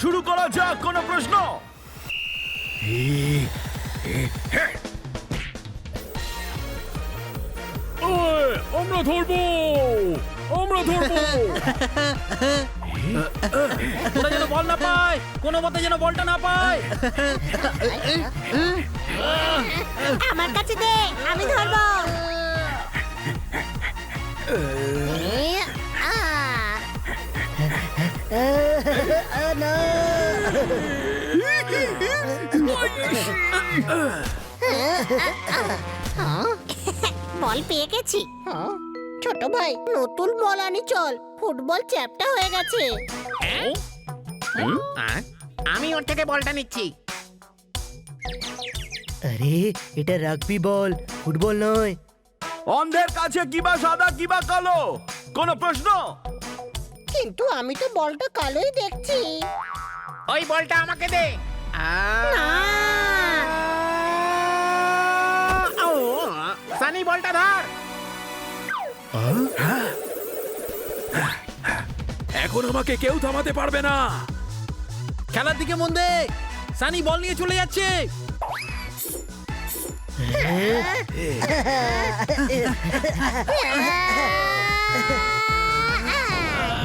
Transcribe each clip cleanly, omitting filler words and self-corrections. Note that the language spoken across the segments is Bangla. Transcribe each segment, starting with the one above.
শুরু করা যাক। কোনো প্রশ্ন? আমরা ধরবো, আমরা ধরবো। ওরা যেন বল না পায়, কোনো মতে যেন বলটা না পায়। আমার কাছে দে, আমি ধরবো। বল পেয়ে গেছি। ছোট ভাই, নতুন বল আনি চল, ফুটবল চ্যাপটা হয়ে গেছে। আমি ওর থেকে বলটা নিচ্ছি। আরে এটা রাগবি বল, ফুটবল নয়। অন্ধের কাছে কিবা সাদা কিবা কালো? কোনো প্রশ্ন? কিন্তু আমি তো বলটা কালোই দেখছি। ওই বলটা আমাকে দে। সানি বলটা ধর। এখন আমাকে কেউ থামাতে পারবে না। খেলার দিকে মন দে, সানি বল নিয়ে চলে যাচ্ছে।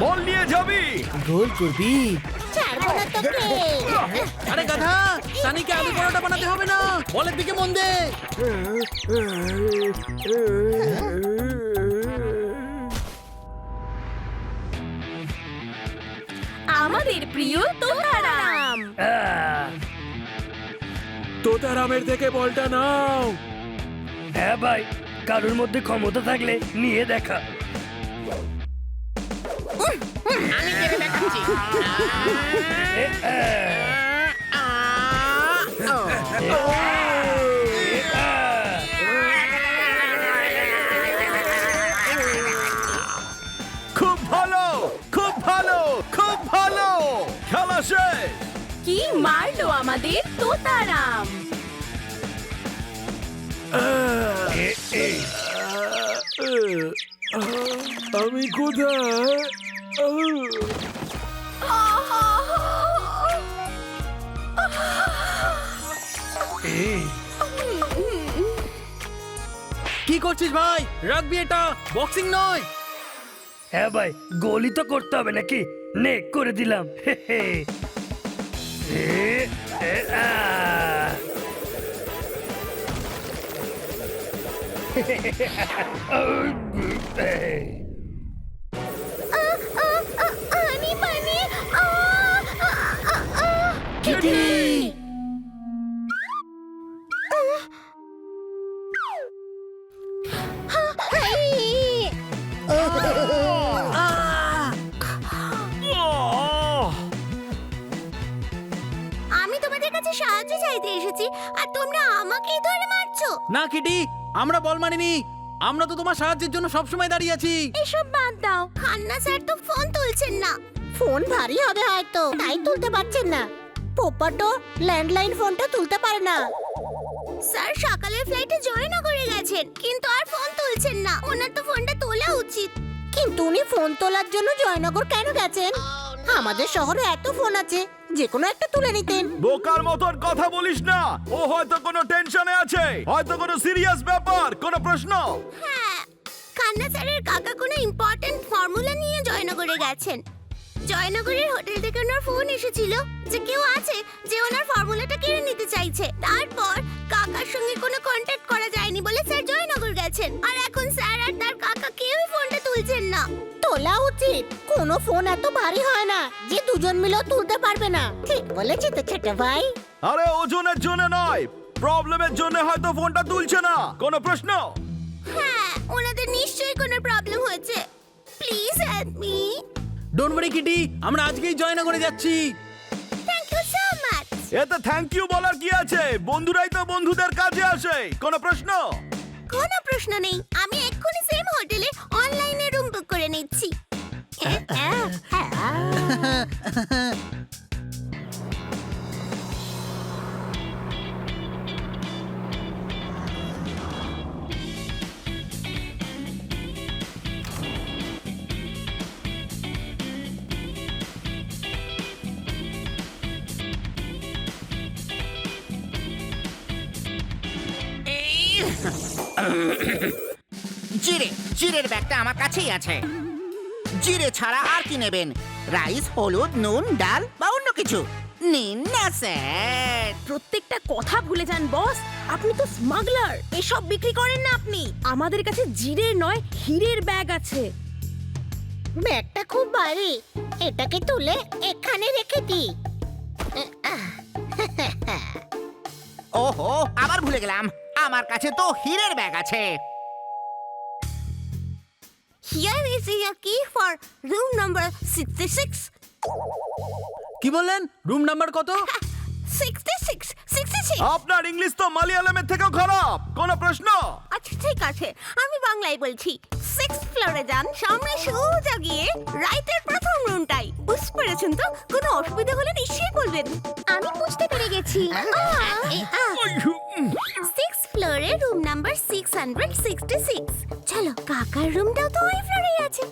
বল নিয়ে যাবি? গোল করবি? ছাড়বো না তোকে। আরে গাধা, সানিকে আলু পরোটা বানাতে হবে না, বলের দিকে মন দে। আমাদের প্রিয় তোতারাম। তোতারামের থেকে বলটা নাও। হ্যাঁ ভাই, কারোর মধ্যে ক্ষমতা থাকলে নিয়ে দেখা। আমি কেটে দেখাচ্ছি। খুব ভালো, খুব ভালো, খুব ভালো। খেলা শেষ। কি মারলো আমাদের তোতারাম। আমি কোথায়? কি করছিস ভাই? রাগবি এটা, বক্সিং নয়। হ্যাঁ ভাই, গোলই তো করতে হবে নাকি? নে করে দিলাম। আমি তোমাদের কাছে সাহায্য চাইতে এসেছি আর তোমরা আমাকেই ধরে মারছো। না কিটি, আমরা বল মারিনি, আমরা তো তোমার সাহায্যের জন্য সবসময় দাঁড়িয়ে আছি। এসব বাদ দাও, খান্না স্যার তো ফোন তুলছেন না। ফোন ভারী হবে হয়তো, তাই তুলতে পারছেন না। পোপাটো ল্যান্ডলাইন ফোনটা তুলতে পারে না। স্যার সকালের ফ্লাইটে জয়নগরে গেছেন, কিন্তু আর ফোন তুলছেন না। ওনার তো ফোনটা তোলা উচিত। কিন্তু উনি ফোন তোলার জন্য জয়নগর কেন গেছেন? আমাদের শহরে এত ফোন আছে, যে কোনো একটা তুলে নিতেন। বোকার মতন কথা বলিস না। ও হয়তো কোনো টেনশনে আছে, হয়তো কোনো সিরিয়াস ব্যাপার। কোনো প্রশ্ন? হ্যাঁ, খান্না স্যারের কাকা কোনো ইম্পর্টেন্ট ফর্মুলা নিয়ে জয়নগরে গেছেন। জয়নগরের হোটেল থেকে ওনার ফোন এসেছিল যে কেউ আছে যে ওনার ফর্মুলাটা কিনে নিতে চাইছে। তারপর কাকার সঙ্গে কোনো কন্ট্যাক্ট করা যায়নি বলে স্যার জয়নগর গেছেন। আর এখন স্যার আর তার কাকা কেউই ফোনটা তুলছেন না। তোলা উচিত। কোনো ফোন এত ভারী হয় না যে দুজন মিলেও তুলতে পারবে না। ঠিক বলেছি তো ছোট ভাই। আরে ওজনের জন্য নয়, প্রবলেমের জন্য হয়তো ফোনটা তুলছে না। কোনো প্রশ্ন? হ্যাঁ, ওনাদের নিশ্চয়ই কোনো প্রবলেম হয়েছে। Please help me. Don't worry Kitty, আমরা আজকেই জয়নগরে যাচ্ছি। Thank you so much. এতে থ্যাংক ইউ বলার কি আছে? বন্ধুরাই তো বন্ধুদের কাজে আসে। কোনো প্রশ্ন? কোনো প্রশ্ন নেই, আমি এক্ষুনি সেম হোটেলে অনলাইনে রুম বুক করে নিচ্ছি। জিরে জিরের ব্যাগটা আমার কাছেই আছে। জিরে ছাড়া আর কি নেবেন? রাইস, হলুদ, নুন, ডাল বা অন্য কিছু নিন না স্যার। প্রত্যেকটা কথা ভুলে যান বস, আপনি তো স্মাগলার। এসব বিক্রি করেন না আপনি। আমাদের কাছে জিরের নয় হীরের ব্যাগ আছে। ব্যাগটা খুব ভারী, এটাকে তুলে এখানে রেখে দিই। ওহো, আবার ভুলে গেলাম, আমার কাছে তো হীরের ব্যাগ আছে। Here is your key for room number 66. কি বললেন? রুম নাম্বার কত? 66. আপনার ইংলিশ তো মালয়ালমের থেকেও খারাপ। কোনো প্রশ্ন? আচ্ছা ঠিক আছে, আমি বাংলায় বলছি। 6th ফ্লোরে যান, সামনে সোজা গিয়ে রাইটের প্রথম রুমটাই। বুঝতে পেরেছেন তো? কোনো অসুবিধা হলে নিশ্চয়ই বলবেন। আমি বুঝতে পেরে গেছি। 6th ফ্লোরে রুম নাম্বার 666। চলো, কাকার রুমটাও তো ওই ফ্লোরেই আছে।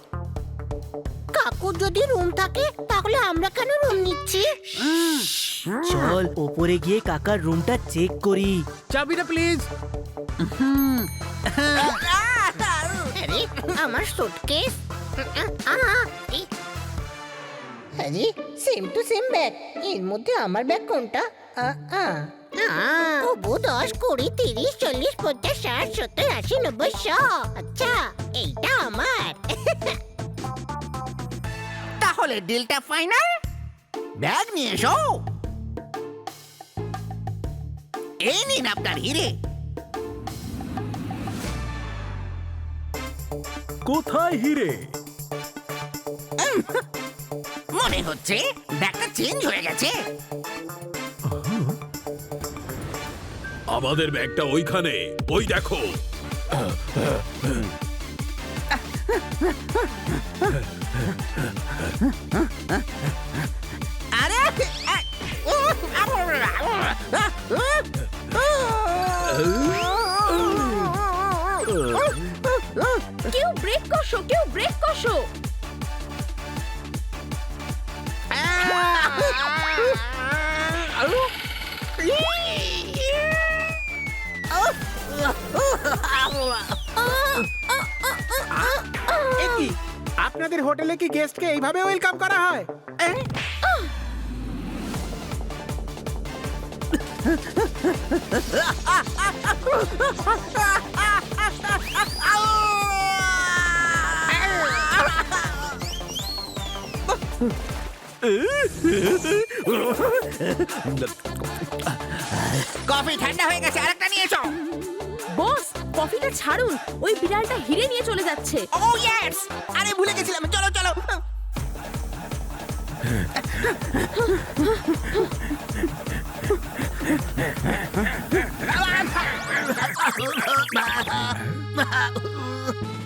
কাকুর যদি রুম থাকে তাহলে আমরা কেন রুম নিচ্ছি? চল ওপরে গিয়ে কাকার রুমটা চেক করি। চাবিটা প্লিজ। আরে আমার সুটকেস। আরে সেম টু সেম ব্যাগ, এর মধ্যে আমার ব্যাগ কোনটা? তবু 10, 20, 30, 40, 50, 60, 70, 80, 90, 100। আচ্ছা, এইটা আমার। তাহলে ডিলটা ফাইনাল। ব্যাগ নিয়ে এসো। এই নিন আপনার হিরে। কোথায় হিরে? মনে হচ্ছে ব্যাগটা চেঞ্জ হয়ে গেছে। আমাদের ব্যাগটা ওইখানে, ওই দেখো। আরে কেউ ব্রেক করছো, কেউ ব্রেক করছো। আপনাদের হোটেলে কি গেস্টকে এইভাবে ওয়েলকাম করা হয়? কফি ঠান্ডা হয়ে গেছে, আরেকটা নিয়ে এসো। বস, কফিটা ছাড়ুন, ওই বিড়ালটা হিরে নিয়ে চলে যাচ্ছে। ও ইয়েস, আরে ভুলে গেছিলাম, চলো চলো।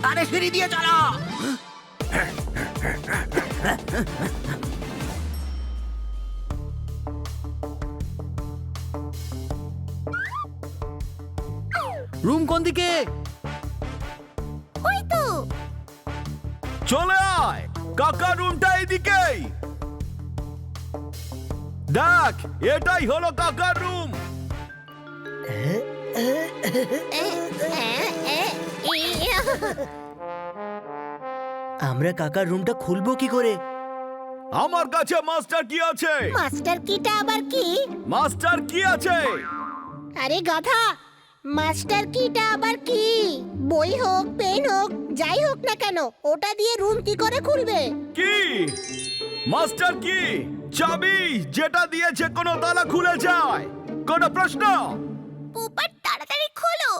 আরে সিঁড়ি দিয়ে চলো। রুম কোন দিকে? ওই তো। চলে আয়, কাকার রুমটা এইদিকেই। দেখ, এটাই হলো কাকার রুম। আমরা কাকার রুমটা খুলবো কি করে? আমার কাছে মাস্টার কি আছে? মাস্টার কিটা আবার কি? মাস্টার কি আছে? আরে গাধা, মাস্টার কিটা আবার কি? বই হোক, পেন হোক, যাই হোক না কেন, ওটা দিয়ে রুম কি করে খুলবে? কি মাস্টার কি? চাবি যেটা দিয়ে যে কোনো তালা খুলে যায়। কোনো প্রশ্ন? পোপাট, তাড়াতাড়ি খোলো।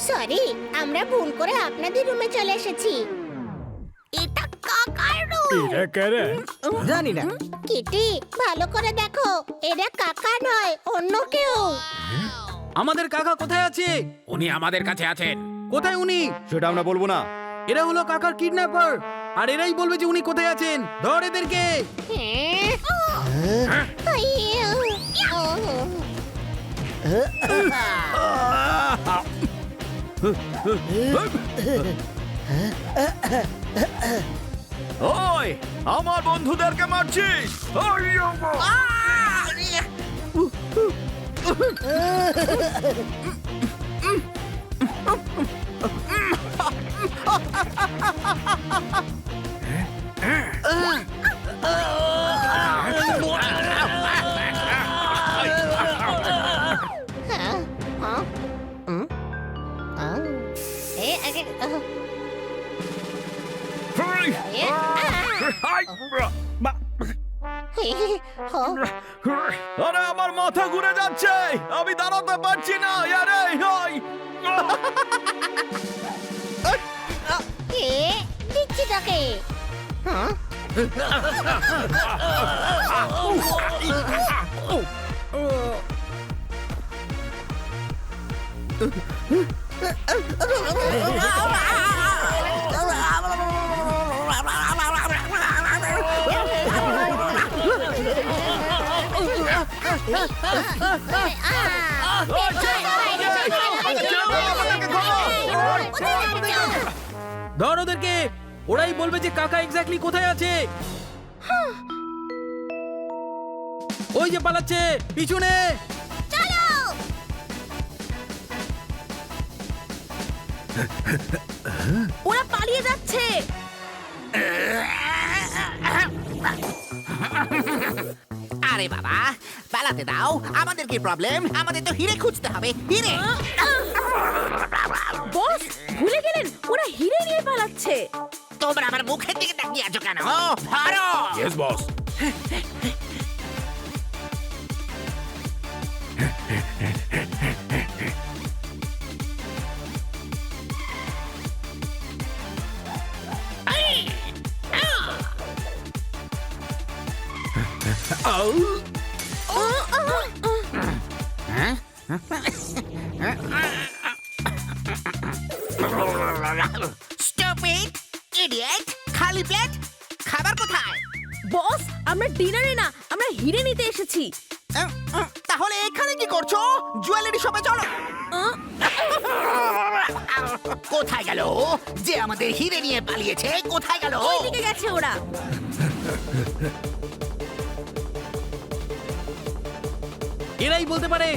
সরি, আমরা ভুল করে আপনাদের রুমে চলে এসেছি। এটা কাকার রুম। এটা কেরে? জানি না। কিটি, ভালো করে দেখো, এরা কাকা নয়, অন্য কেউ। আমাদের কাকা কোথায় আছে? উনি আমাদের কাছে আছেন। কোথায় উনি? সেটা আমরা বলবো না। এরা হলো কাকার কিডন্যাপার, আর এরাই বলবে যে উনি কোথায় আছেন। ধর এদেরকে। ওই আমার বন্ধুদেরকে মারছিস? আরে আমার মাথা ঘুরে যাচ্ছে, আমি দাঁড়াতে পারছি না। আরে হাই দিচ্ছি তোকে। ধর ওদেরকে, ওরাই বলবে যে কাকা এক্স্যাক্টলি কোথায় আছে। ওই যে পালাচ্ছে, পিছনে। চলো। ওরা পালিয়ে যাচ্ছে। আরে বাবা, পালাতে দাও। আমাদের কি প্রবলেম? আমাদের তো হিরে খুঁজতে হবে। হিরে। বস ভুলে গেলেন, ওরা হিরে নিয়ে পালাচ্ছে। তোমরা আমার মুখের দিকে তাকিয়ে আছো কেন? ধরো। Yes boss. স্টুপিড, ইডিয়েট, খালি প্লেট। খাবার কোথায়? বস আমরা ডিনারে না, আমরা হিরে নিতে এসেছি। তাহলে এখানে কি করছো? জুয়েলারি শপে চলো। কোথায় গেল যে আমাদের হিরে নিয়ে পালিয়েছে? কোথায় গেল? ওইদিকে গেছে ওরা। এরাই বলতে পারে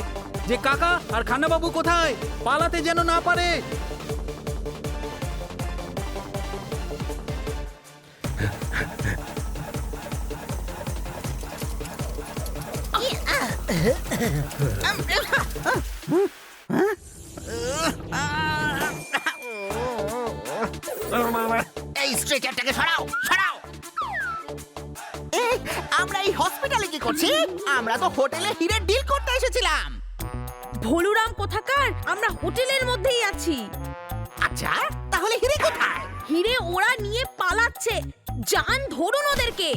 যে কাকা আর খান্নাবাবু কোথায়, পালাতে যেন না পারে। এই স্ট্রেচারটাকে সরাও, সরাও। আমরা এই হসপিটালে কি করছি? আমরা তো হোটেলে হিরে ডিল করতে এসেছিলাম। ভোলুরাম কোথাকার, আমরা হোটেলের মধ্যেই আছি। আচ্ছা, তাহলে হিরে কোথায়? হিরে ওরা নিয়ে পালাচ্ছে, জান ধরুন ওদেরকে।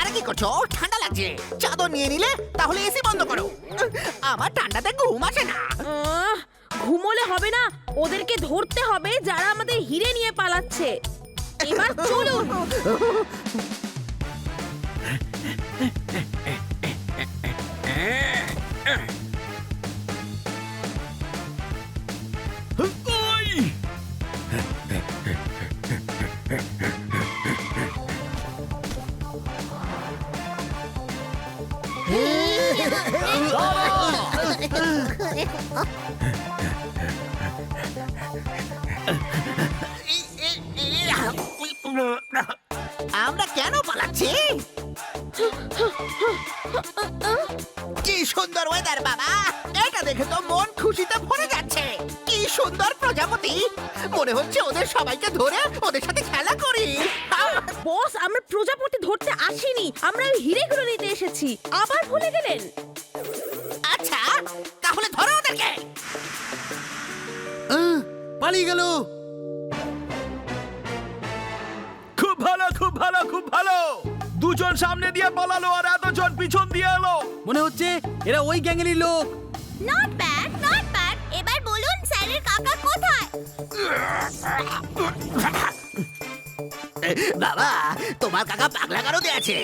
আরে কি করছো? ঠান্ডা লাগছে। চাদর নিয়ে নিলে তাহলে এসি বন্ধ করো। আমার ঠান্ডাতে ঘুম আসে না। ঘুমোলে হবে না, ওদেরকে ধরতে হবে যারা আমাদের হিরে নিয়ে পালাচ্ছে। এবার চলুন। আমরা কেন পালাচ্ছি? কি সুন্দর ওয়েদার বাবা, এটা দেখে তো মন খুশিতে ভরে যাচ্ছে। কি সুন্দর প্রজাপতি, মনে হচ্ছে ওদের সবাইকে ধরে ওদের সাথে খেলা করি। বস আমরা প্রজাপতি ধরতে আসিনি, আমরা ওই হিরেগুলো নিতে এসেছি। আবার ভুলে গেলেন? আচ্ছা, তাহলে ধরো ওদেরকে। পালিয়ে গেল। খুব ভালো, খুব ভালো, খুব ভালো। দুজন সামনে দিয়ে পালালো আর এত জন পিছন দিয়ে এলো। মনে হচ্ছে এরা ওই গ্যাংয়েরই লোক। Not bad, not bad. এবার বলুন স্যারের কাকা কোথায়? বাবা, তোমার কাকা পাগলা গারদে আছে।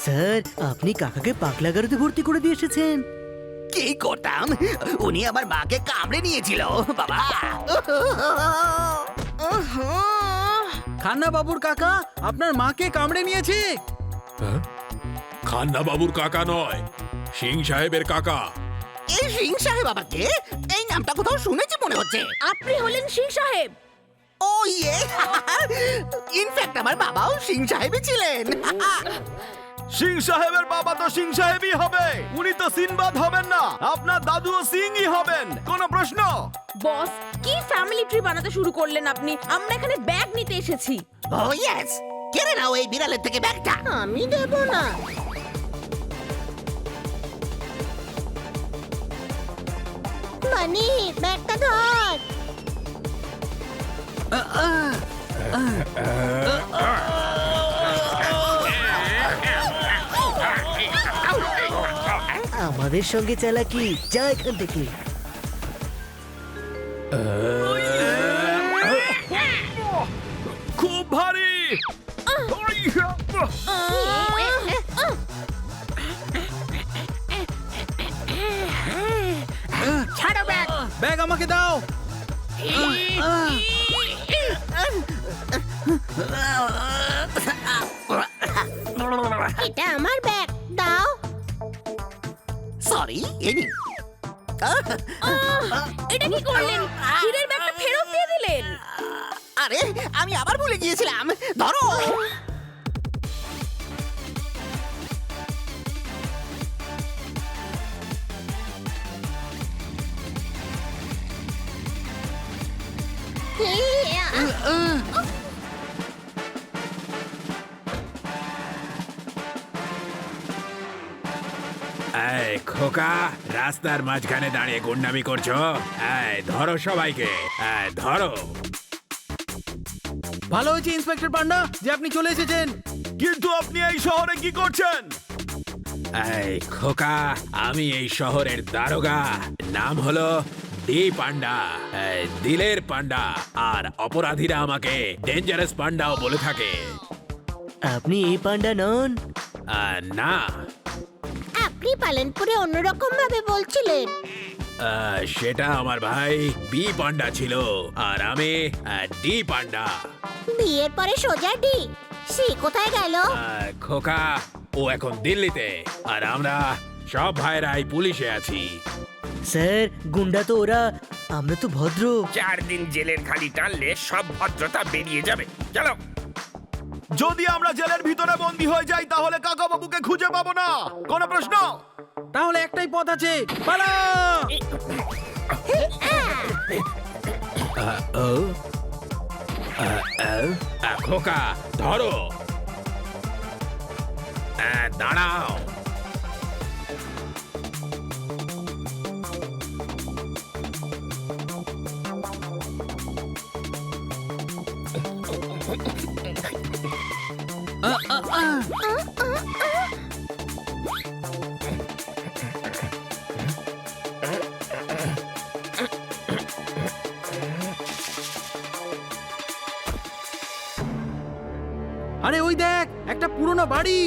স্যার আপনি কাকাকে পাগলা গারদে ভর্তি করে দিয়ে এসেছেন। কি করতাম, উনি আমার মাকে কামড়ে নিয়েছিল বাবা। খান্না বাবুর কাকা আপনার মাকে কামড়ে নিয়েছে। খান্না বাবুর কাকা নয়, সিং সাহেবের কাকা। এই সিং সাহেব বাবাকে এই নামটা কোথাও শুনেছি মনে হচ্ছে। আপনি হলেন সিং সাহেব। ও ইয়ে, ইনফ্যাক্ট আমার বাবাও সিং সাহেবই ছিলেন। সিং সাহেবের বাবা তো সিং সাহেবই হবে, উনি তো সিনবাদ হবেন না। আপনার দাদুও সিংই হবেন, কোনো প্রশ্ন? বস, কি ফ্যামিলি ট্রি বানাতে শুরু করলেন আপনি? আমরা এখানে ব্যাগ নিতে এসেছি। ও ইয়েস, কেড়ে নাও এই বিড়ালের থেকে ব্যাগটা। আমি দেব না। মানি, ব্যাগটা ধর। আমাদের সঙ্গে চালাকি, যা এখান থেকে। খুব ভারী। ছাড়ো ব্যাগ। ব্যাগ আমাকে দাও। এটা আমার ব্যাগ, দাও। সরি, এই নিন। এটা কি করলেন? হীরের ব্যাগটা ফেরত দিয়ে দিলেন। আরে আমি আবার ভুলে গিয়েছিলাম, ধরো। এই খোকা, রাস্তার মাঝখানে দাঁড়িয়ে গুন্ডামি করছো? এই ধরো সবাইকে, এই ধরো। ভালো হয়েছে ইন্সপেক্টর পান্ডা যে আপনি চলে এসেছেন। কিন্তু আপনি এই শহরে কি করছেন? এই খোকা, আমি এই শহরের দারোগা। নাম হলো ডি পান্ডা, এই দিলের পান্ডা। আর অপরাধীরা আমাকে ডেঞ্জারাস পান্ডাও বলে থাকে। আপনি এই পান্ডা নন? না, আপনি পালনপুরে অন্যরকম ভাবে বলছিলেন। সেটা আমার ভাই বি পান্ডা ছিল, আর আমি ডি পান্ডা। বিয়ের পরে সোজা ডি। সি কোথায় গেল? খোকা, ও এখন দিল্লিতে, আর আমরা সব ভাইরাই পুলিশে আছি। স্যার গুন্ডা তো ওরা, আমরা তো ভদ্র। 4 দিন জেলের খালি টানলে সব ভদ্রতা বেরিয়ে যাবে। চলো। যদি আমরা জেলের ভিতরে বন্দী হয়ে যাই তাহলে কাকা বাবুকে খুঁজে পাবো না, কোনো প্রশ্ন? তাহলে একটাই পথ আছে, পালা। খোকা ধরো, দাঁড়াও। আরে ওই দেখ, একটা পুরনো বাড়ি।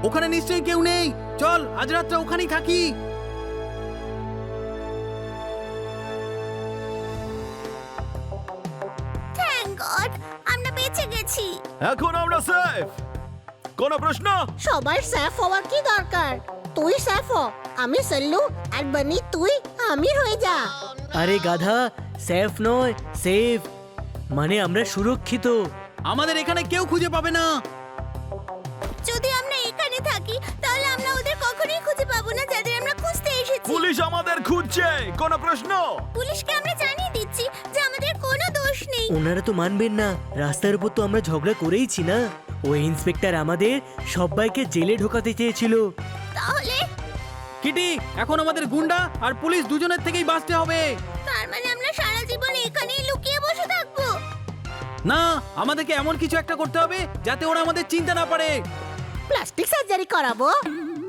ওখানে নিশ্চয়ই কেউ নেই। চল আজ রাতটা ওখানেই থাকি। থ্যাংক গড, আমরা বেঁচে গেছি। এখন আমরা সেফ, কোনো প্রশ্ন? সবার সেফ হওয়ার কি দরকার? তুই সেফ হ, আমি সল্লু, আর বনি তুই আমির হয়ে যা। আরে গাধা, সেফ নয় সেফ, মানে আমরা সুরক্ষিত। আমাদের এখানে কেউ খুঁজে পাবে না। যদি আমরা এখানে থাকি তাহলে আমরা ওদের কখনোই খুঁজে পাবো না যাদের আমরা খুঁজতে এসেছি। পুলিশ আমাদের খুঁজছে, কোনো প্রশ্ন? পুলিশকে আমরা জানিয়ে দিচ্ছি যে আমাদের কোনো দোষ নেই। ওনারা তো মানবেন না, রাস্তার উপর তো আমরা ঝগড়া করেইছি না। ওই ইন্সপেক্টর আমাদের সবাইকে জেলে ঢোকাতে চেয়েছিল। তাহলে কিটি, এখন আমাদের গুন্ডা আর পুলিশ দুজনের থেকেই বাঁচতে হবে। তার মানে আমরা সারা জীবন এখানেই লুকিয়ে বসে থাকবো? না, আমাদেরকে এমন কিছু একটা করতে হবে যাতে ওরা আমাদের চিনতে না পারে। প্লাস্টিক সার্জারি করাবো।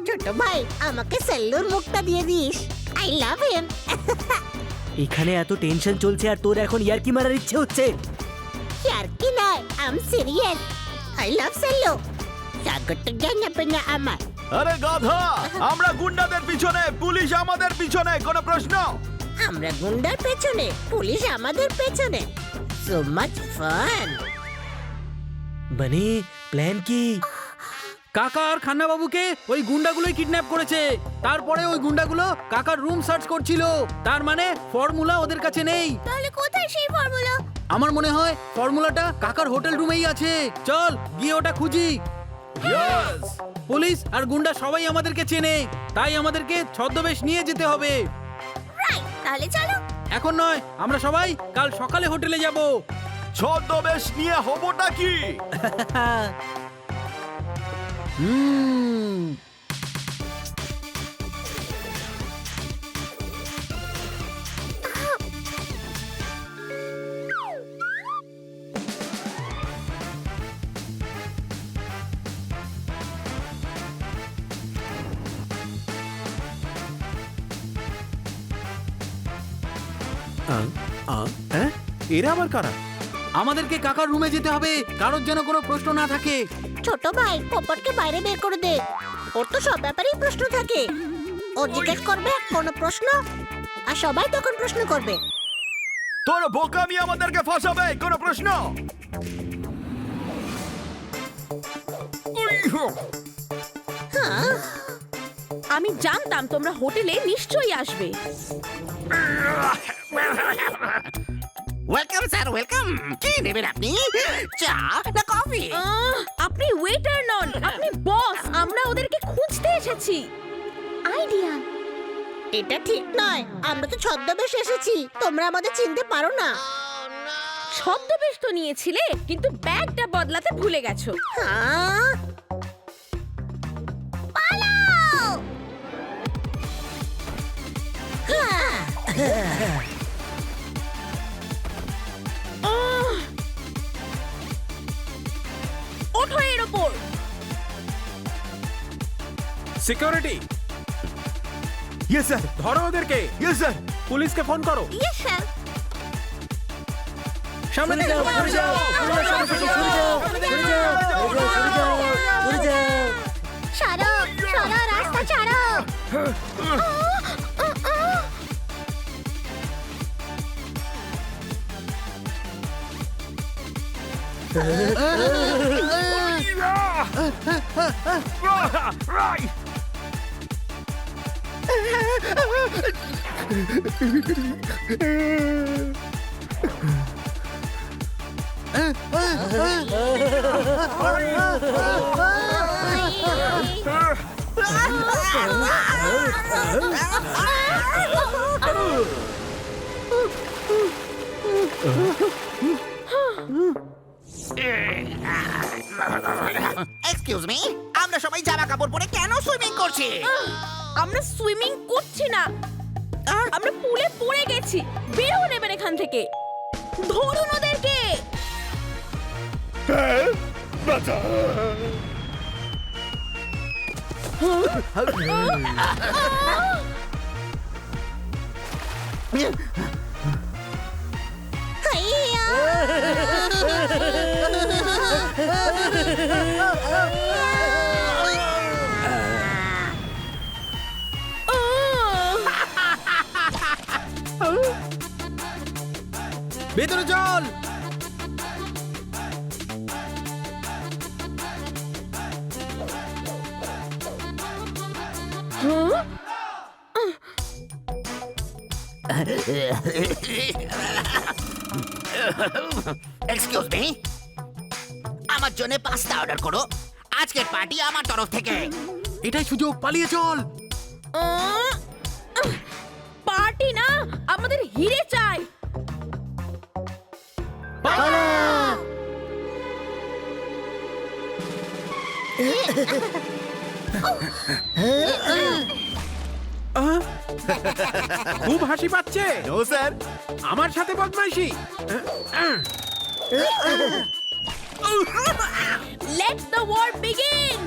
ছোট ভাই আমাকে সেলুর মুখটা দিয়ে দিস। আই লাভ হিম। এখানে এত টেনশন চলছে আর তোর এখন ইয়ার্কি মারার ইচ্ছে হচ্ছে। আর কি নয়, I am serious. I love shallow. জাগতে জানা পেনা আমার। আরে গাধা, আমরা গুন্ডাদের পিছনে, পুলিশ আমাদের পিছনে, কোনো প্রশ্ন? আমরা গুন্ডার পেছনে, পুলিশ আমাদের পেছনে। So much fun. মানে প্ল্যান কি? কাকা আর খান্না বাবুকে ওই গুন্ডাগুলোই কিডন্যাপ করেছে। তারপরে ওই গুন্ডাগুলো কাকার রুম সার্চ করছিল। তার মানে ফর্মুলা ওদের কাছে নেই। তাহলে কোথায় সেই ফর্মুলা? আমার মনে হয় ফর্মুলাটা কাকার হোটেল রুমেই আছে। চল গিয়ে ওটা খুঁজি। পুলিশ আর গুন্ডা সবাই আমাদেরকে চেনে, তাই আমাদেরকে ছদ্মবেশ নিয়ে যেতে হবে। রাইট, তাহলে চলো। এখন নয়, আমরা সবাই কাল সকালে হোটেলে যাব। ছদ্মবেশ নিয়ে হবোটা কি? এরা আবার কারা? আমাদেরকে কাকার রুমে যেতে হবে, কারোর যেন কোনো প্রশ্ন না থাকে। ছোট ভাই পপটকে বাইরে বের করে দে। ওর তো সব ব্যাপারেই প্রশ্ন থাকে। ও জিজ্ঞেস করবে কোনো প্রশ্ন, আর সবাই তখন প্রশ্ন করবে। তোর বোকামি আমাদেরকে ফাঁসাবে, কোনো প্রশ্ন? আমি জানতাম তোমরা হোটেলে নিশ্চয়ই আসবে। Welcome sir, welcome. কি নেবেন আপনি, চা না কফি? আপনি ওয়েটার নন, আপনি বস। আমরা ওদেরকে খুঁজতে এসেছি। আইডিয়া। এটা ঠিক নয়, আমরা তো ছদ্মবেশ এসেছি, তোমরা আমাদের চিনতে পারো না। ছদ্মবেশ তো নিয়েছিলে, কিন্তু ব্যাগটা বদলাতে ভুলে গেছো। হ্যাঁ, পালাও! ওঠো এর ওপর। সিকিউরিটি, ইয়েস স্যার, ধরো ওদেরকে। Yes sir. পুলিশকে ফোন করো। Yes sir. সামনে থেকে সরে যাও, সরে যাও, সরে যাও, সরে যাও, সরে যাও, সরে যাও, সরে যাও। ছাড়ো, ছাড়ো, রাস্তা ছাড়ো। এক্সকিউজ মি, আমরা সবাই জামা কাপড় পরে কেন সুইমিং করছি? আমরা সুইমিং করছি না, আমরা পুলে পড়ে গেছি। বের হন এবার এখান থেকে। ধরুন ওদেরকে। ভেতরে চল। এক্সকিউজ মি, আমার জন্য পাস্তা অর্ডার করো। আজকের পার্টি আমার তরফ থেকে। এটাই সুযোগ, পালিয়ে চল। পার্টি না, আমাদের হিরে চাই। খুব হাসি পাচ্ছে। No sir. আমার সাথে বদমাইশি। Let the war begin!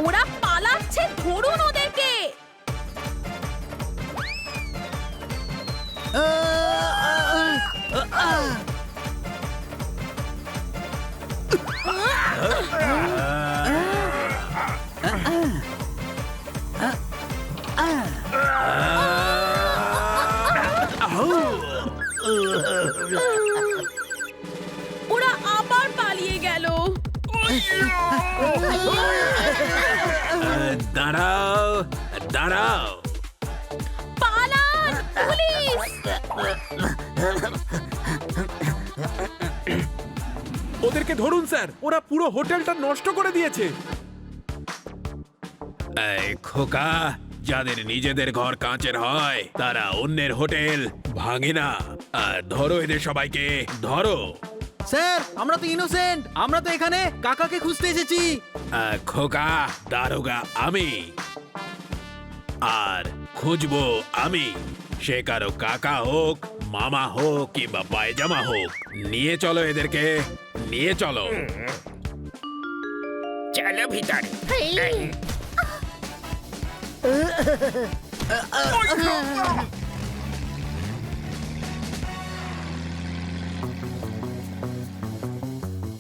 ওরা পালাচ্ছে, ধরুন ওদেরকে। ওরা আবার পালিয়ে গেল। দাঁড়াও দাঁড়াও, পালান, পুলিশ! ওদেরকে ধরুন স্যার, ওরা পুরো হোটেলটা নষ্ট করে দিয়েছে। এই খোকা, যাদের নিজেদের ঘর কাঁচের হয় তারা অন্যের হোটেল ভাঙে না। ধরো এদের সবাইকে, ধরো। স্যার আমরা তো ইনোসেন্ট, আমরা তো এখানে কাকাকে খুঁজতে এসেছি। খোকা, দারোগা আমি, আর খুঁজবো আমি। সে কারো কাকা হোক, মামা হোক কিংবা পায়জামা হোক, নিয়ে চলো এদেরকে, নিয়ে চলো। চলো ভিতরে।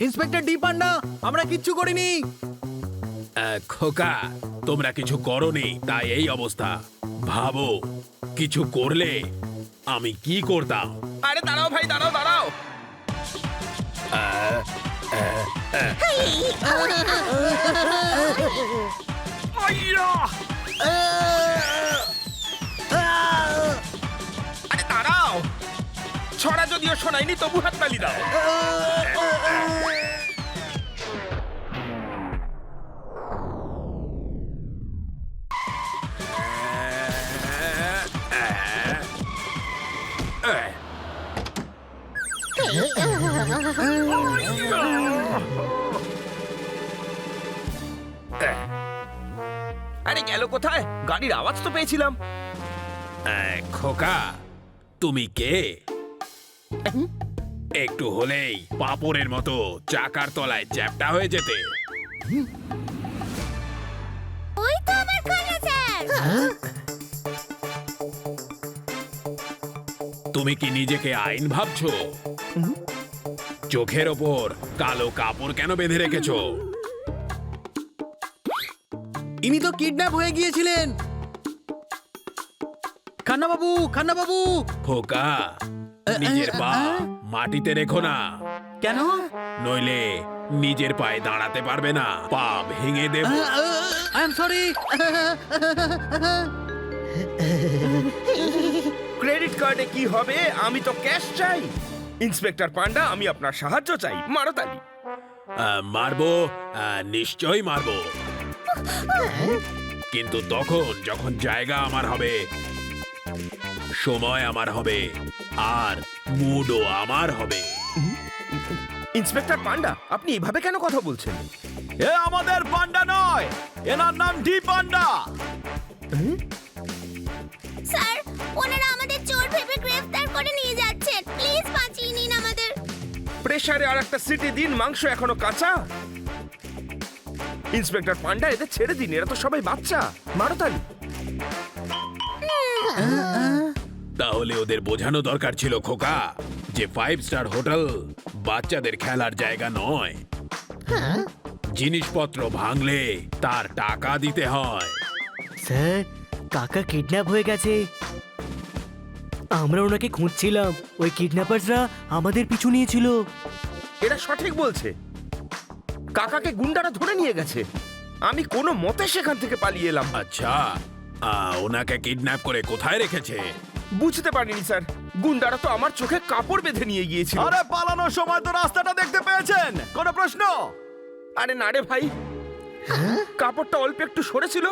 ইন্সপেক্টর ডি পান্ডা, আমরা কিচ্ছু করিনি। খোকা, তোমরা কিছু করনি তাই এই অবস্থা। ভাবো কিছু করলে আমি কি করতাম। আরে দাঁড়াও ভাই, দাঁড়াও দাঁড়াও। আরে দাঁড়াও, ছড়া যদিও শোনায়নি তবু হাততালি দাও। আরে গেল কোথায়? গাড়ির আওয়াজ তো পেয়েছিলাম। খোকা, তুমি কে? একটু হলেই পাপড়ের মতো চাকার তলায় চ্যাপ্টা হয়ে যেতে। ওই তো আমার খালা স্যার। তুমি কি নিজেকে আইন ভাবছো? চোখের ওপর কালো কাপড় কেন বেঁধে রেখেছো? ইনি তো কিডন্যাপ হয়ে গিয়েছিলেন। খান্না বাবু, খান্না বাবু। খোকা, নিজের পা মাটিতে রেখো না, কেন? নইলে নিজের পায়ে দাঁড়াতে পারবে না, পা ভেঙে দেব। I am sorry. ক্রেডিট কার্ডে কি হবে? আমি তো ক্যাশ চাই। ইন্সপেক্টর পান্ডা, আমি আপনার সাহায্য চাই। মারো তালি। মারবো, নিশ্চয়ই মারবো, কিন্তু তখন যখন জায়গা আমার হবে, সময় আমার হবে, আর মুডও আমার হবে। ইন্সপেক্টর পান্ডা, আপনি এভাবে কেন কথা বলছেন? এ আমাদের পান্ডা নয়, এনার নাম ডি পান্ডা। স্যার, ওনারা আমাদের চোর ভেবে গ্রেফতার করে নিয়ে যাচ্ছেন। প্লিজ বাঁচিয়ে নিন আমাদের। প্রেসারে আর একটা সিটি দিন, মাংস এখনো কাঁচা। ইন্সপেক্টর পান্ডা, এদের ছেড়ে দিন, এরা তো সবাই বাচ্চা। মারো তালি। তাহলে ওদের বোঝানো দরকার ছিল খোকা, যে 5 স্টার হোটেল বাচ্চাদের খেলার জায়গা নয়। জিনিসপত্র ভাঙলে তার টাকা দিতে হয়। স্যার, কাকা কিডন্যাপ হয়ে গেছে। আমরা ওনাকে খুঁজছিলাম, ওই কিডন্যাপারসরা আমাদের পিছু নিয়েছিল। এরা সঠিক বলছে, কাকাকে গুন্ডারা ধরে নিয়ে গেছে। আমি কোনো মতে সেখান থেকে পালিয়ে এলাম। আচ্ছা, ওনাকে কিডন্যাপ করে কোথায় রেখেছে? বুঝতে পারিনি স্যার, গুন্ডারা তো আমার চোখে কাপড় বেঁধে নিয়ে গিয়েছিল। আরে পালানোর সময় তো রাস্তাটা দেখতে পেয়েছেন, কোনো প্রশ্ন? আরে না রে ভাই, কাপড়টা অল্প একটু সরেছিল,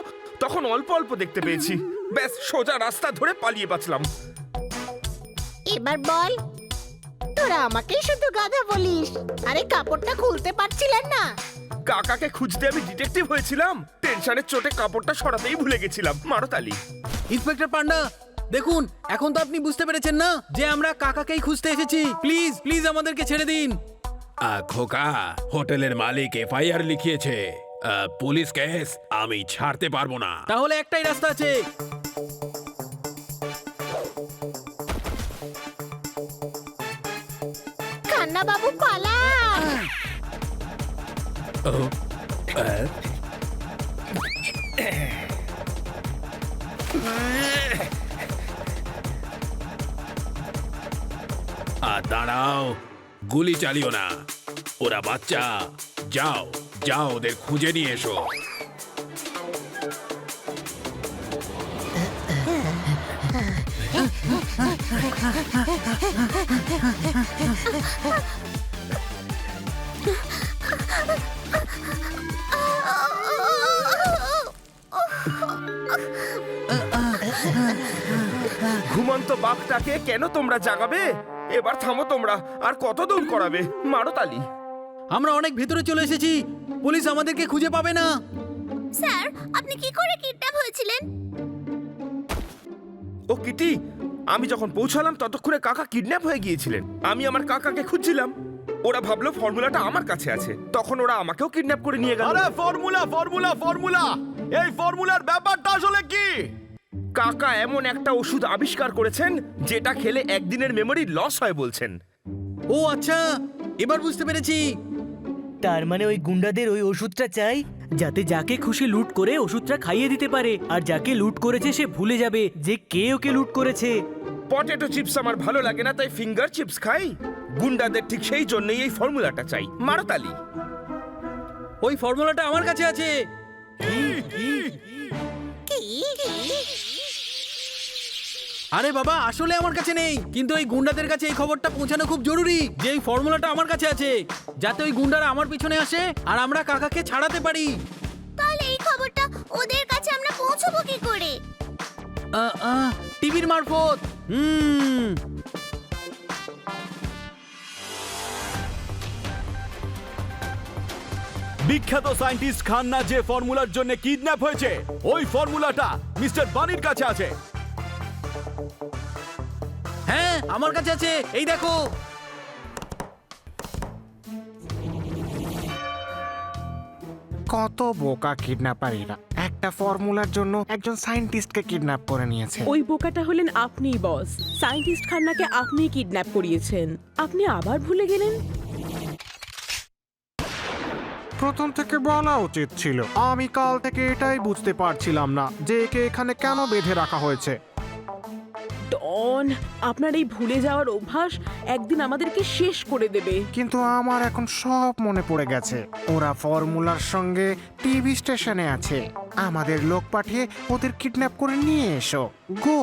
তখন অল্প অল্প দেখতে পেয়েছি। ব্যাস সোজা রাস্তা ধরে পালিয়ে বাঁচলাম। এবার বল, তোরা আমাকেই শুধু গাধা বলিস। আরে কাপড়টা খুলতে পারছিলেন না? কাকাকে খুঁজতে আমি ডিটেকটিভ হয়েছিলাম, টেনশনের চোটে কাপড়টা সরাতেই ভুলে গেছিলাম। মারো তালি। ইন্সপেক্টর পান্ডা, দেখুন এখন তো আপনি বুঝতে পেরেছেন না যে আমরা কাকাকেই খুঁজতে এসেছি। প্লিজ প্লিজ আমাদেরকে ছেড়ে দিন। খোকা, হোটেলের মালিক এফআইআর লিখিয়েছে, পুলিশ কেস আমি ছাড়তে পারবো না। তাহলে একটাই রাস্তা আছে। কান্না বাবু পালা। দাঁড়াও, গুলি চালিও না, ওরা বাচ্চা। যাও যাও, ওদের খুঁজে নিয়ে এসো। ঘুমন্ত বাঘটাকে কেন তোমরা জাগাবে? এবার থামো তোমরা, আর কত দৌড় করাবে? মারো তালি। আমরা অনেক ভেতরে চলে এসেছি, পুলিশ আমাদেরকে খুঁজে পাবে না। স্যার, আপনি কি করে কিডন্যাপ হয়েছিলেন? ও কিটি, আমি যখন পৌঁছালাম ততক্ষণে কাকা কিডন্যাপ হয়ে গিয়েছিলেন। আমি আমার কাকাকে খুঁজছিলাম, ওরা ভাবলো ফর্মুলাটা আমার কাছে আছে, তখন ওরা আমাকেও কিডন্যাপ করে নিয়ে গেল। আরে ফর্মুলা ফর্মুলা ফর্মুলা, এই ফর্মুলার ব্যাপারটা আসলে কি? কাকা এমন একটা ওষুধ আবিষ্কার করেছেন যেটা খেলে একদিনের মেমরি লস হয় বলছেন। ও আচ্ছা, এবার বুঝতে পেরেছি। তার মানে ওই গুন্ডাদের ওই ওষুধটা চাই, যাতে যাকে খুশি লুট করে ওষুধটা খাইয়ে দিতে পারে, আর যাকে লুট করেছে সে ভুলে যাবে যে কে ওকে লুট করেছে। পটেটো চিপস আমার ভালো লাগে না, তাই ফিঙ্গার চিপস খাই। গুন্ডাদের ঠিক সেই জন্যই এই ফর্মুলাটা চাই। মারো তালি। ওই ফর্মুলাটা আমার কাছে আছে। আরে বাবা, আসলে আমার কাছে নেই, কিন্তু ওই গুন্ডাদের কাছে এই খবরটা পৌঁছানো খুব জরুরি যে এই ফর্মুলাটা আমার কাছে আছে, যাতে ওই গুন্ডারা আমার পিছনে আসে আর আমরা কাকাকে ছাড়াতে পারি। তাহলে এই খবরটা ওদের কাছে আমরা পৌঁছবো কি করে? টিভির মারফত। বিখ্যাত সায়েন্টিস্ট খান্না যে ফর্মুলার জন্য কিডন্যাপ হয়েছে, ওই ফর্মুলাটা মিস্টার বানির কাছে আছে। হ্যাঁ, আমার কাছে আছে, এই দেখো। কত বোকা কিডন্যাপারীরা একটা ফর্মুলার জন্য একজন সায়েন্টিস্টকে কিডন্যাপ করে নিয়েছে। ওই বোকাটা হলেন আপনিই বস। সায়েন্টিস্ট খান্নাকে আপনিই কিডন্যাপ করিয়েছেন। আপনি আবার ভুলে গেলেন? প্রথম থেকে বলা উচিত ছিল। আমি কাল থেকে এটাই বুঝতে পারছিলাম না যে একে এখানে কেন বেঁধে রাখা হয়েছে। ডন, আপনার এই ভুলে যাওয়ার অভ্যাস একদিন আমাদেরকে শেষ করে দেবে। কিন্তু আমার এখন সব মনে পড়ে গেছে। ওরা ফর্মুলার সঙ্গে টিভি স্টেশনে আছে। আমাদের লোক পাঠিয়ে ওদের কিডন্যাপ করে নিয়ে এসো। গো,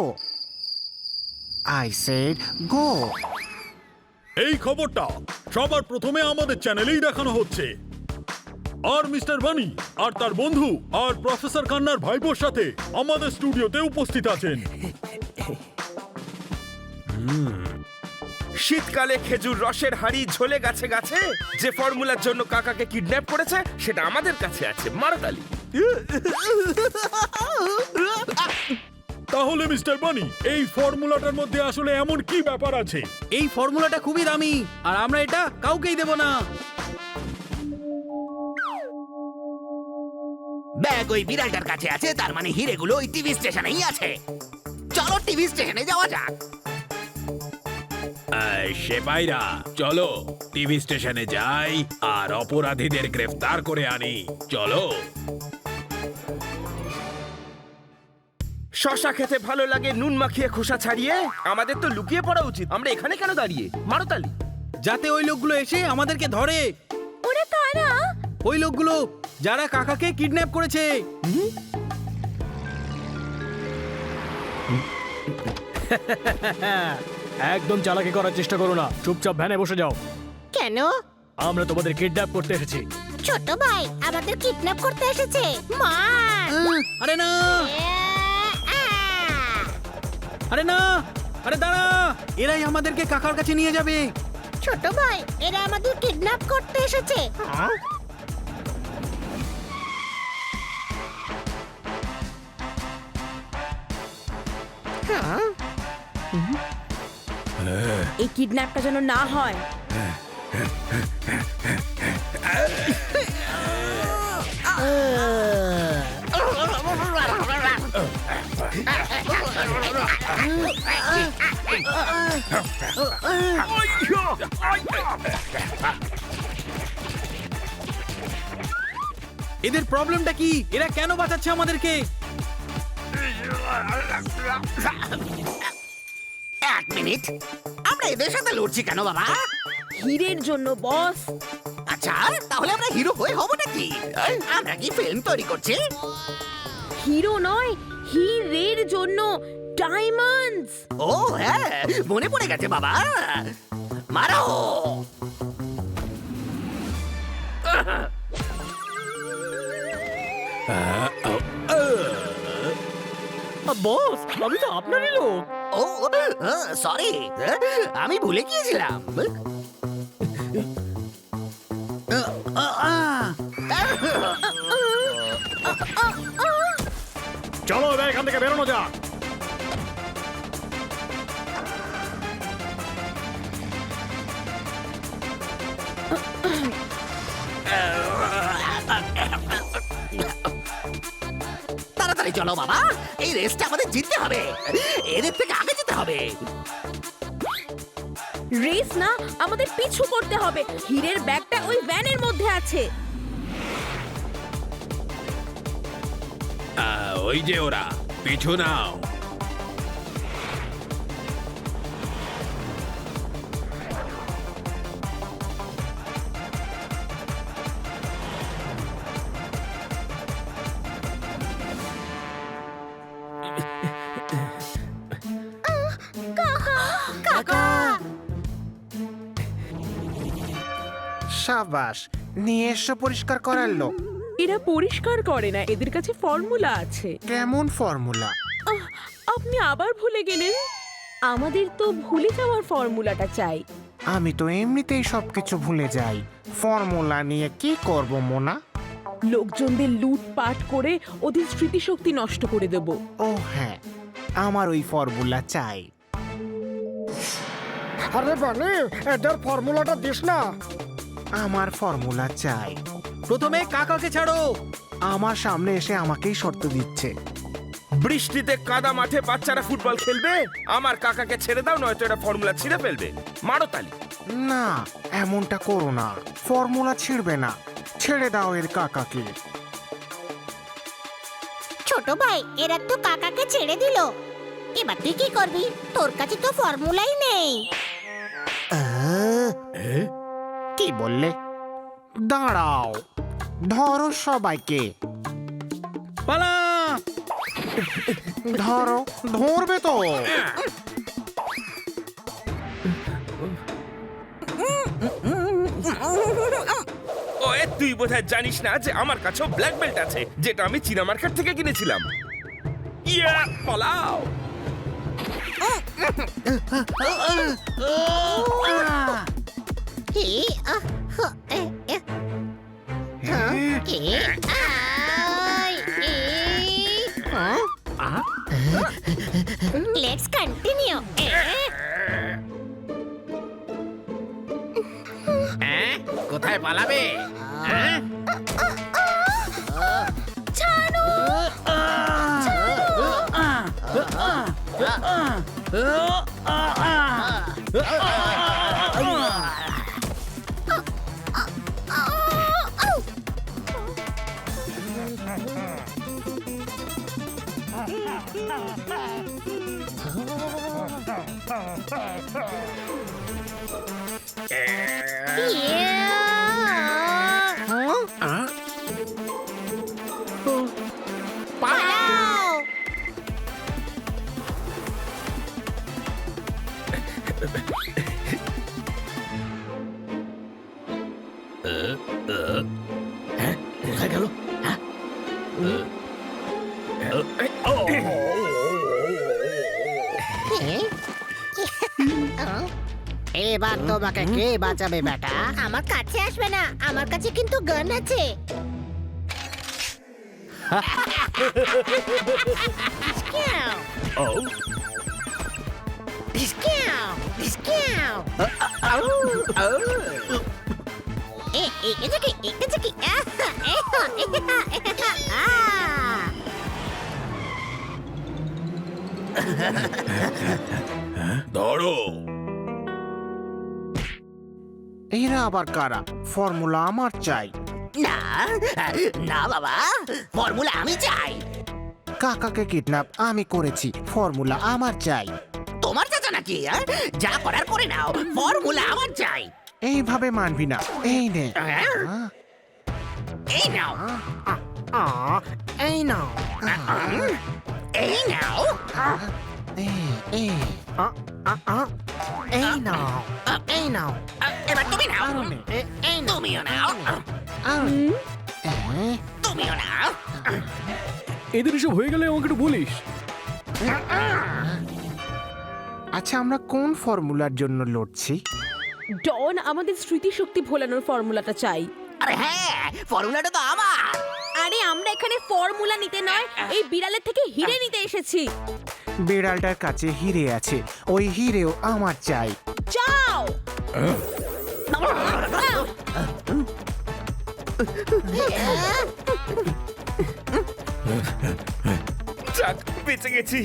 আই সেড গো। এই খবরটা সবার প্রথমে আমাদের চ্যানেলেই দেখানো হচ্ছে। আর মিস্টার বানি আর তার বন্ধু আর প্রফেসর খান্নার ভাইপোর সাথে আমাদের স্টুডিওতে উপস্থিত আছেন। শীতকালে খেজুর রসের হাড়ি ঝোলে গাছে গাছে যে ফর্মুলার জন্য কাকাকে কিডন্যাপ করেছে সেটা আমাদের কাছে আছে। মারো তালি। তাহলে মিস্টার বানি, এই ফর্মুলাটার মধ্যে আসলে এমন কি ব্যাপার আছে? এই ফর্মুলাটা খুবই দামি, আর আমরা এটা কাউকেই দেব না। ব্যাগ ওই বিড়ালটার কাছে আছে, তার মানে হিরেগুলো ওই টিভি স্টেশনেই আছে। চলো টিভি স্টেশনে যাওয়া যাক। সেপাইরা, চলো টিভি স্টেশনে যাই আর অপরাধীদের গ্রেফতার করে আনি। চলো। শশা খেতে ভালো লাগে নুন মাখিয়ে খোসা ছাড়িয়ে? আমাদের তো লুকিয়ে পড়া উচিত। আমরা এখানে কেন দাঁড়িয়ে? মারো তালি। যাতে ওই লোকগুলো এসে আমাদেরকে ধরে। ওরা কারা? ওই লোকগুলো যারা কাকাকে কিডন্যাপ করেছে। একদম চালাকি করার চেষ্টা করো না, চুপচাপ ভ্যানে বসে যাও। কেন? আমরা তোমাদের কিডন্যাপ করতে এসেছি। ছোট ভাই আমাদের কিডন্যাপ করতে এসেছে মার আরে না আরে না আরে দাঁড়া, এরাই আমাদেরকে কাকার কাছে নিয়ে যাবে। ছোট ভাই এরা আমাদের কিডন্যাপ করতে এসেছে। এই কিডন্যাপটা যেন না হয়। এদের প্রবলেমটা কি? এরা কেন বাঁচাচ্ছে আমাদেরকে? এক মিনিট, আমরা এদের সাথে লড়ছি কেন বাবা? হীরের জন্য বস। আচ্ছা, তাহলে আমরা হিরো হয়ে হবো নাকি? আমরা কি ফিল্ম তৈরি করছি? হিরো নয়, হীরের জন্য, ডায়মন্ডস। ও হ্যাঁ, মনে পড়ে গেছে বাবা। মারো! বস, আমি তো আপনারই লোক। ও সরি, আমি ভুলে গিয়েছিলাম। চলো এবার এখান থেকে বেরোনো যাক। তাড়াতাড়ি চলো বাবা, এই রেসটা আমাদের জিততে হবে। এদের থেকে আগে যেতে হবে। রেস না, আমাদের পিছু করতে হবে। হীরের ব্যাগটা ওই ভ্যানের মধ্যে আছে। ওই যে ওরা, পিছু নাও। সাবাস, নিয়ে এসো পরিষ্কার করার লোক। এরা পরিষ্কার করে না, এদের কাছে ফর্মুলা আছে। কেমন ফর্মুলা? আপনি আবার ভুলে গেলেন? আমাদের তো ভুলে যাওয়ার ফর্মুলাটা চাই। আমি তো এমনিতেই সবকিছু ভুলে যাই। ফর্মুলা নিয়ে কি করব মোনা? লোকজনদের লুটপাট করে ওদের স্মৃতিশক্তি নষ্ট করে দেব। ও হ্যাঁ, আমার ওই ফর্মুলা চাই। আরে বানি, এদের ফর্মুলাটা দিস না। আমার ফর্মুলা চাই। প্রথমে কাকাকে ছাড়ো। আমার সামনে এসে আমাকেই শর্ত দিচ্ছে। বৃষ্টিতে কাদা মাঠে বাচ্চারা ফুটবল খেলবে? আমার কাকাকে ছেড়ে দাও, নয়তো এটা ফর্মুলা ছিঁড়ে ফেলবে। মারো তালি। না, এমনটা করো না। ফর্মুলা ছিড়বে না, ছেড়ে দাও এর কাকাকে। ছোট ভাই এরা তো কাকাকে ছেড়ে দিল, এবার তুই কি করবি? তোর কাছে তো ফর্মুলাই নেই। কি বললে? দাঁড়াও, ধরো সবাইকে। পালা! ধরো, ধরবে তো। ওয়ে, তুই বোধহয় জানিস না যে আমার কাছেও ব্ল্যাক বেল্ট আছে, যেটা আমি চীনা মার্কেট থেকে কিনেছিলাম। ইয়া, পালাও। Let's continue. কোথায় পালাবে? এবার তোমাকে কে বাঁচাবে বেটা? আমার কাছে আসবে না, আমার কাছে কিন্তু গান আছে। ধরো। এরা আবার কারা? ফর্মুলা আমার চাই। না না বাবা, ফর্মুলা আমি চাই। কাকাকে কিডন্যাপ আমি করেছি, ফর্মুলা আমার চাই। তোমার চাচা নাকি? যা করার করে নাও, ফর্মুলা আমার চাই। এইভাবে মানবি না। এই নে। এই নাও, এই নাও। এই নাও, এই নাও। এই নাও। এবার তুমি নাও, তুমিও নাও, তুমিও নাও। এদের এসব হয়ে গেলে আমাকে একটু বলিস। আচ্ছা, আমরা কোন ফর্মুলার জন্য লড়ছি? ডন আমাদের স্মৃতিশক্তি ভোলানোর ফর্মুলাটা চাই। আরে হ্যাঁ, ফর্মুলাটা তো আমার। আরে আমরা এখানে ফর্মুলা নিতে নয়, এই বিড়ালের থেকে হিরে নিতে এসেছি। বিড়ালটার কাছে হিরে আছে, ওই হিরেও আমার চাই। যাও। যাক, বেঁচে গেছি।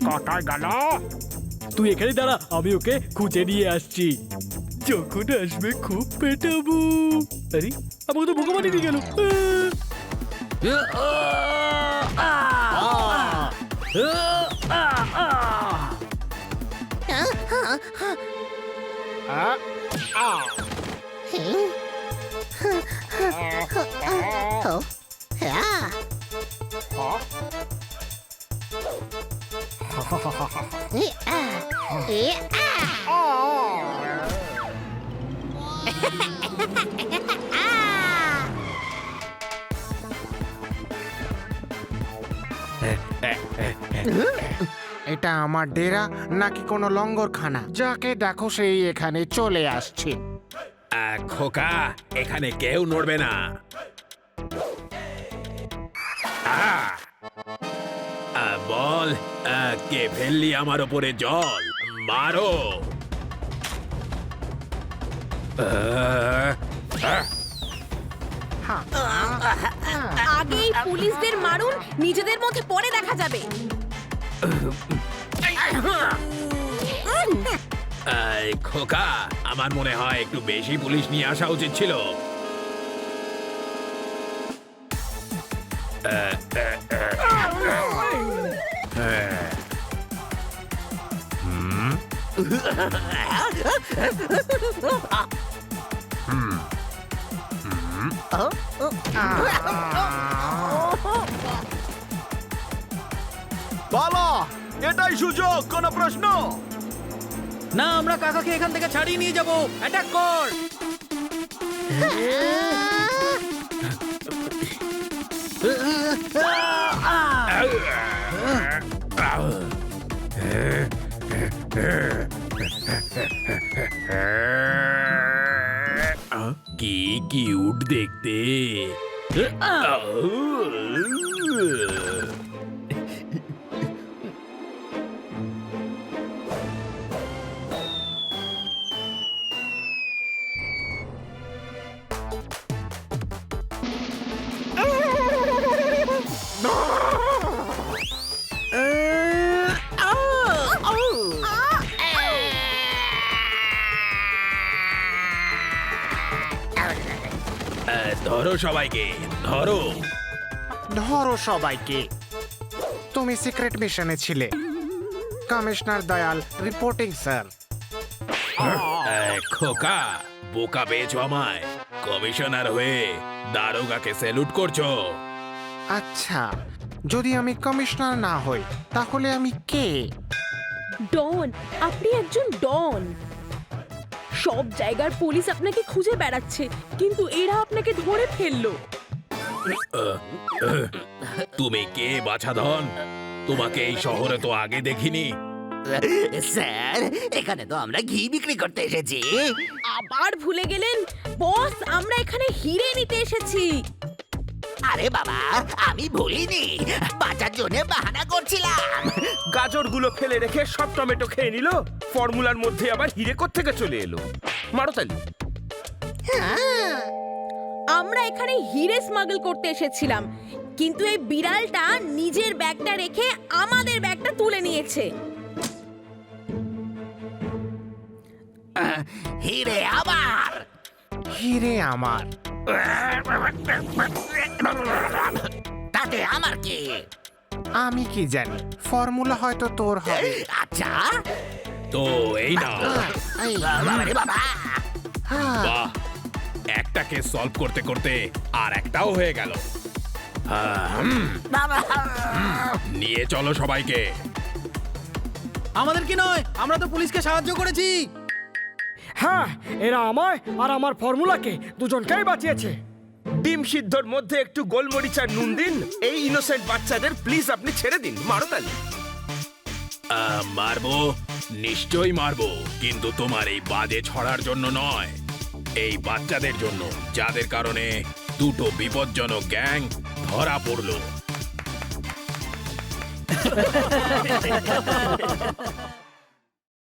কাটায় গেল। তুই এখানে দাঁড়া, আমি ওকে খুঁজে নিয়ে আসছি। যখন আসবে খুব পেটাবো। আরে আমাকে তো ভগবান দিয়ে গেল। এটা আমার ডেরা নাকি কোনো লঙ্গরখানা? যাকে দেখো সেই এখানে চলে আসছে। খোকা, এখানে কেউ নড়বে না। বল, কে ফেললি আমার ওপরে জল? মারো। আগেই পুলিশদের মারুন, নিজেদের মধ্যে পরে দেখা যাবে। খোকা, আমার মনে হয় একটু বেশি পুলিশ নিয়ে আসা উচিত ছিল। বাবা, এটাই সুযোগ, কোনো প্রশ্ন? না, আমরা কাকাকে এখান থেকে ছাড়িয়ে নিয়ে যাবো। অ্যাটাক কর। কি কিউট দেখতে। ধরো সবাইকে, ধরো। ধরো সবাইকে। তুমি সিক্রেট মিশনে ছিলে। Commissioner Dayal reporting sir. খোকা, বোকা পেয়েছো আমায়। কমিশনার হয়ে দারোগাকে স্যালুট করছো। আচ্ছা, যদি আমি কমিশনার না হই তাহলে আমি কে? ডন, আপনি একজন ডন। সব জায়গার পুলিশ আপনাকে খুঁজে বেড়াচ্ছে, কিন্তু এরা আপনাকে ধরে ফেললো। তুমি কে বাছাধন? তোমাকে এই শহরে তো আগে দেখিনি। স্যার এখানে তো আমরা ঘি বিক্রি করতে এসেছি। আবার ভুলে গেলেন বস, আমরা এখানে হিরে নিতে এসেছি। আরে বাবা, আমি ভুলিনি, বাঁচার জন্য বাহানা করছিলাম। গাজরগুলো ফেলে রেখে সব টমেটো খেয়ে নিল, ফর্মুলার মধ্যে আবার হিরে থেকে চলে এলো। মারো তালি। আমরা এখানে হিরে স্মাগল করতে এসেছিলাম, কিন্তু এই বিড়ালটা নিজের ব্যাগটা রেখে আমাদের ব্যাগটা তুলে নিয়েছে। হিরে আমার, হিরে আমার। তাতে আমার কি? আমি কি জানি, ফর্মুলা হয়তো তোর হবে। আচ্ছা, তো এই না, বাবারে বাবা, বাহ, একটাকে সলভ করতে করতে আর একটাও হয়ে গেল। বাবা, নিয়ে চলো সবাইকে। আমাদের কি নয়, আমরা তো পুলিশকে সাহায্য করেছি। হ্যাঁ, এরা আমায় আর আমার ফর্মুলাকে দুজনকেই বাঁচিয়েছে। ডিম সিদ্ধর মধ্যে একটু গোলমরিচ আর নুন দিন। এই ইনোসেন্ট বাচ্চাদের প্লিজ আপনি ছেড়ে দিন। মারো তালি। মারবো, নিশ্চয়ই মারবো, কিন্তু তোমার এই বাজে ছড়ার জন্য নয়, এই বাচ্চাদের জন্য, যাদের কারণে দুটো বিপজ্জনক গ্যাং ধরা পড়লো।